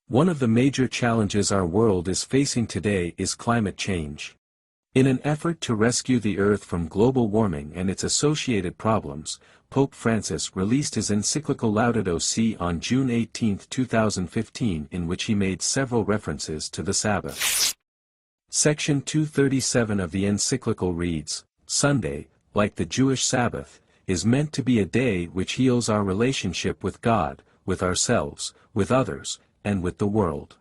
One of the major challenges our world is facing today is climate change. In an effort to rescue the Earth from global warming and its associated problems, Pope Francis released his encyclical Laudato Si on June 18, 2015, in which he made several references to the Sabbath. Section 237 of the encyclical reads, "Sunday, like the Jewish Sabbath, is meant to be a day which heals our relationship with God, with ourselves, with others, and with the world."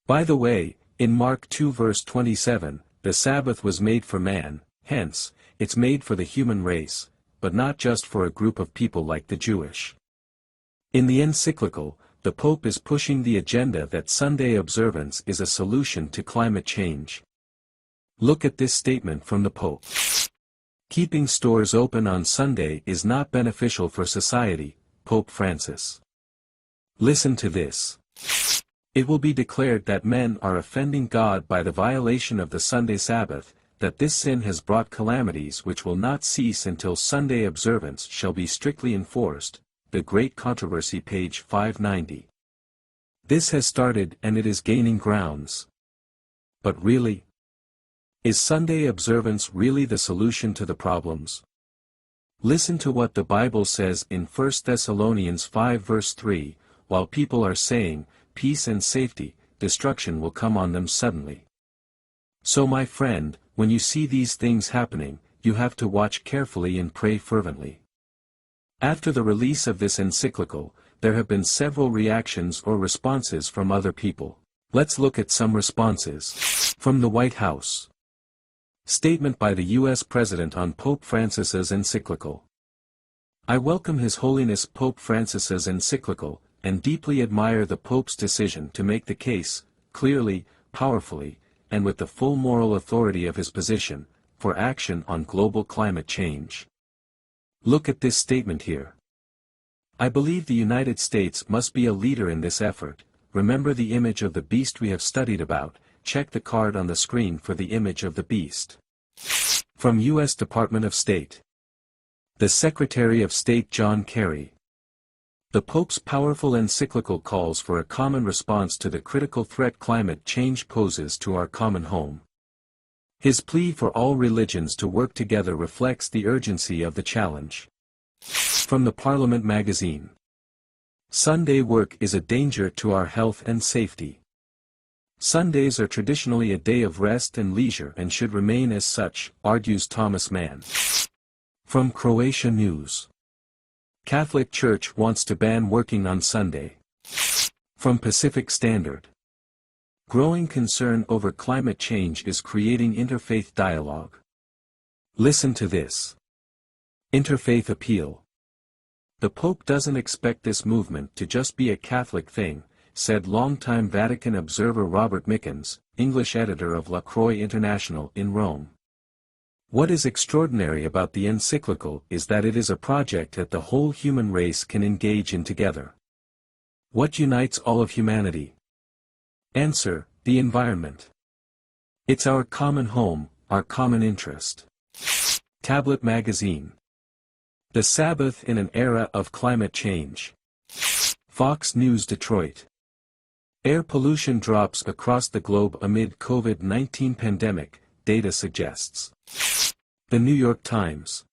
By the way, in Mark 2 verse 27, the Sabbath was made for man, hence, it's made for the human race, but not just for a group of people like the Jewish. In the encyclical, the Pope is pushing the agenda that Sunday observance is a solution to climate change. Look at this statement from the Pope. "Keeping stores open on Sunday is not beneficial for society, Pope Francis. Listen to this. It will be declared that men are offending God by the violation of the Sunday Sabbath, that this sin has brought calamities which will not cease until Sunday observance shall be strictly enforced." The Great Controversy, page 590. This has started and it is gaining grounds. But really? Is Sunday observance really the solution to the problems? Listen to what the Bible says in 1 Thessalonians 5 verse 3, "While people are saying, peace and safety, destruction will come on them suddenly." So my friend, when you see these things happening, you have to watch carefully and pray fervently. After the release of this encyclical, there have been several reactions or responses from other people. Let's look at some responses. From the White House. Statement by the U.S. President on Pope Francis's encyclical. "I welcome His Holiness Pope Francis's encyclical, and deeply admire the Pope's decision to make the case, clearly, powerfully, and with the full moral authority of his position, for action on global climate change." Look at this statement here. "I believe the United States must be a leader in this effort. Remember the image of the beast we have studied about, check the card on the screen for the image of the beast." From U.S. Department of State. The Secretary of State John Kerry. The Pope's powerful encyclical calls for a common response to the critical threat climate change poses to our common home. His plea for all religions to work together reflects the urgency of the challenge. From the Parliament magazine. "Sunday work is a danger to our health and safety. Sundays are traditionally a day of rest and leisure and should remain as such," argues Thomas Mann. From Croatia News. "Catholic Church wants to ban working on Sunday." From Pacific Standard. "Growing concern over climate change is creating interfaith dialogue." Listen to this. Interfaith appeal. "The Pope doesn't expect this movement to just be a Catholic thing," said longtime Vatican observer Robert Mickens, English editor of La Croix International in Rome. What is extraordinary about the encyclical is that it is a project that the whole human race can engage in together. What unites all of humanity? Answer: the environment. It's our common home, our common interest. Tablet Magazine. "The Sabbath in an Era of Climate Change." Fox News Detroit. "Air pollution drops across the globe amid COVID-19 pandemic, data suggests." The New York Times.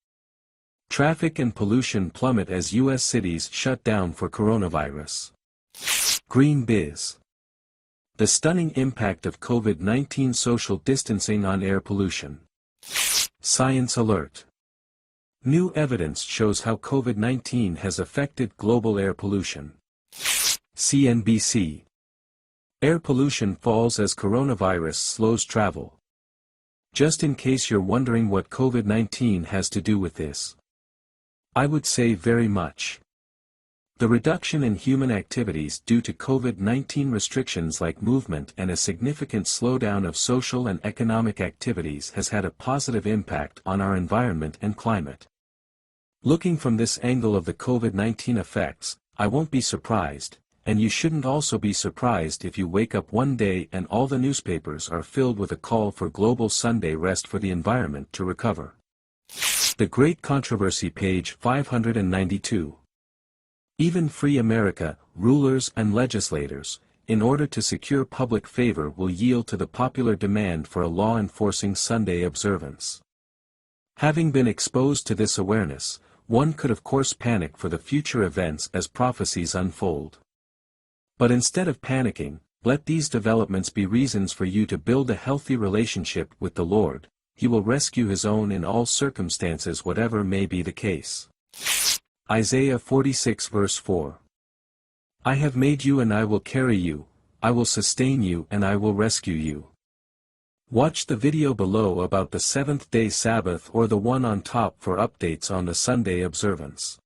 "Traffic and pollution plummet as U.S. cities shut down for coronavirus." Green Biz. "The stunning impact of COVID-19 social distancing on air pollution." Science Alert. "New evidence shows how COVID-19 has affected global air pollution." CNBC. "Air pollution falls as coronavirus slows travel." Just in case you're wondering what COVID-19 has to do with this, I would say very much. The reduction in human activities due to COVID-19 restrictions like movement and a significant slowdown of social and economic activities has had a positive impact on our environment and climate. Looking from this angle of the COVID-19 effects, I won't be surprised, and you shouldn't also be surprised if you wake up one day and all the newspapers are filled with a call for global Sunday rest for the environment to recover. The Great Controversy, page 592. Even free America, rulers and legislators, in order to secure public favor, will yield to the popular demand for a law enforcing Sunday observance. Having been exposed to this awareness, one could of course panic for the future events as prophecies unfold. But instead of panicking, let these developments be reasons for you to build a healthy relationship with the Lord. He will rescue his own in all circumstances, whatever may be the case. Isaiah 46 verse 4. I have made you and I will carry you, I will sustain you and I will rescue you. Watch the video below about the seventh-day Sabbath or the one on top for updates on the Sunday observance.